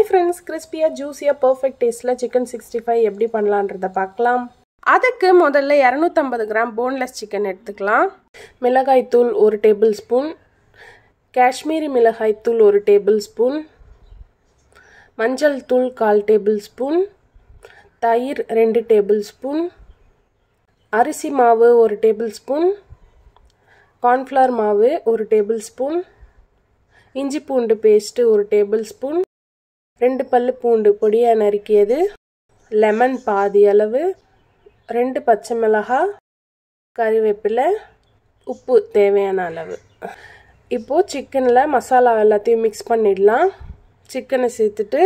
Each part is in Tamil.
friends, crispy, juicy, perfect taste chicken 65 எப்படி பண்ணலாம்ன்றத பார்க்கலாம். அதுக்கு முதல்ல 250 கிராம் boneless chicken எடுத்துக்கலாம். மிளகாய் தூள் 1 டேபிள்ஸ்பூன், காஷ்மீரி மிளகாய் தூள் 1 டேபிள்ஸ்பூன், மஞ்சள் தூள் 1/4 டேபிள்ஸ்பூன், தயிர் 2 டேபிள்ஸ்பூன், அரிசி மாவு 1 டேபிள்ஸ்பூன், கார்ன்ஃப்ளவர் மாவு 1 டேபிள்ஸ்பூன், இஞ்சி பூண்டு பேஸ்ட் 1 டேபிள்ஸ்பூன், 2 பல்லு பூண்டு பொடியா நறுக்கியது, லெமன் பாதி அளவு, 2 பச்சை மிளகாய், கறிவேப்பிலை, உப்பு தேவையான அளவு. இப்போ சிக்கன்ல மசாலா எல்லாத்தையும் மிக்ஸ் பண்ணிடலாம். சிக்கனை சேர்த்துட்டு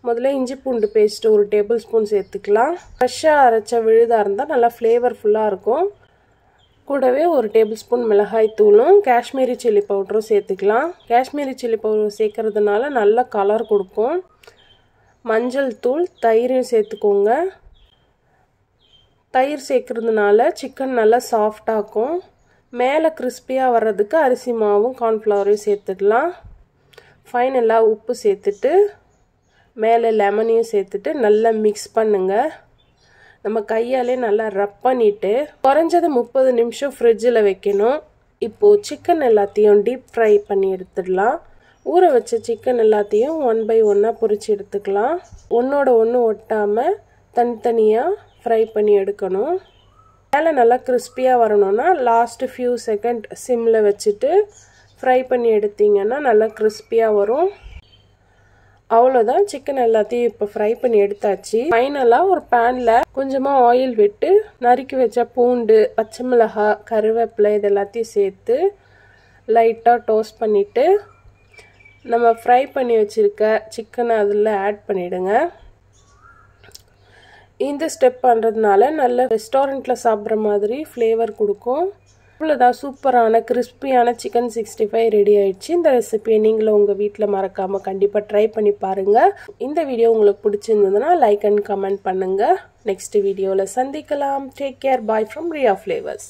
முதல்ல இஞ்சி பூண்டு பேஸ்ட் 1 டேபிள்ஸ்பூன் சேர்த்துக்கலாம். ஃப்ரெஷ்ஷாக அரைச்ச விழுதாக இருந்தால் நல்லா ஃப்ளேவர்ஃபுல்லாக இருக்கும். கூடவே 1 டேபிள்ஸ்பூன் மிளகாய் தூளும் காஷ்மீரி சில்லி பவுடரும் சேர்த்துக்கலாம். காஷ்மீரி சில்லி பவுடர் சேர்க்கறதுனால நல்ல கலர் கொடுக்கும். மஞ்சள் தூள், தயிரையும் சேர்த்துக்கோங்க. தயிர் சேர்க்கறதுனால சிக்கன் நல்லா சாஃப்டாகும். மேலே கிறிஸ்பியாக வர்றதுக்கு அரிசி மாவும் கார்ன்ஃப்ளவரையும் சேர்த்துடலாம். ஃபைனலாக உப்பு சேர்த்துட்டு மேலே லெமனையும் சேர்த்துட்டு நல்லா மிக்ஸ் பண்ணுங்கள். நம்ம கையாலே நல்லா ரப் பண்ணிவிட்டு குறைஞ்சது 30 நிமிஷம் ஃப்ரிட்ஜில் வைக்கணும். இப்போது சிக்கன் எல்லாத்தையும் டீப் ஃப்ரை பண்ணி எடுத்துடலாம். ஊற வச்ச சிக்கன் எல்லாத்தையும் 1 by 1 பொரிச்சு எடுத்துக்கலாம். ஒன்றோட ஒன்று ஒட்டாமல் தனித்தனியாக ஃப்ரை பண்ணி எடுக்கணும். மேலே நல்லா கிறிஸ்பியாக வரணும்னா லாஸ்ட் ஃபியூ செகண்ட் சிம்மில் வச்சுட்டு ஃப்ரை பண்ணி எடுத்தீங்கன்னா நல்லா கிறிஸ்பியாக வரும். அவ்வளோதான், சிக்கன் எல்லாத்தையும் இப்போ ஃப்ரை பண்ணி எடுத்தாச்சு. ஃபைனலாக ஒரு பேனில் கொஞ்சமாக ஆயில் விட்டு நறுக்கி வச்ச பூண்டு, பச்சை மிளகாய், கருவேப்பிலை இது எல்லாத்தையும் சேர்த்து லைட்டாக டோஸ்ட் பண்ணிவிட்டு நம்ம ஃப்ரை பண்ணி வச்சுருக்க சிக்கனை அதில் ஆட் பண்ணிவிடுங்க. இந்த ஸ்டெப் பண்ணுறதுனால நல்ல ரெஸ்டாரண்ட்டில் சாப்பிட்ற மாதிரி ஃப்ளேவர் கொடுக்கும். இவ்வளோதான், சூப்பரான கிறிஸ்பியான சிக்கன் 65 ரெடி ஆயிடுச்சு. இந்த ரெசிபியை நீங்களும் உங்கள் வீட்டில் மறக்காமல் கண்டிப்பாக ட்ரை பண்ணி பாருங்கள். இந்த வீடியோ உங்களுக்கு பிடிச்சிருந்ததுன்னா லைக் அண்ட் கமெண்ட் பண்ணுங்கள். நெக்ஸ்ட் வீடியோவில் சந்திக்கலாம். Take care. Bye from Riya flavours.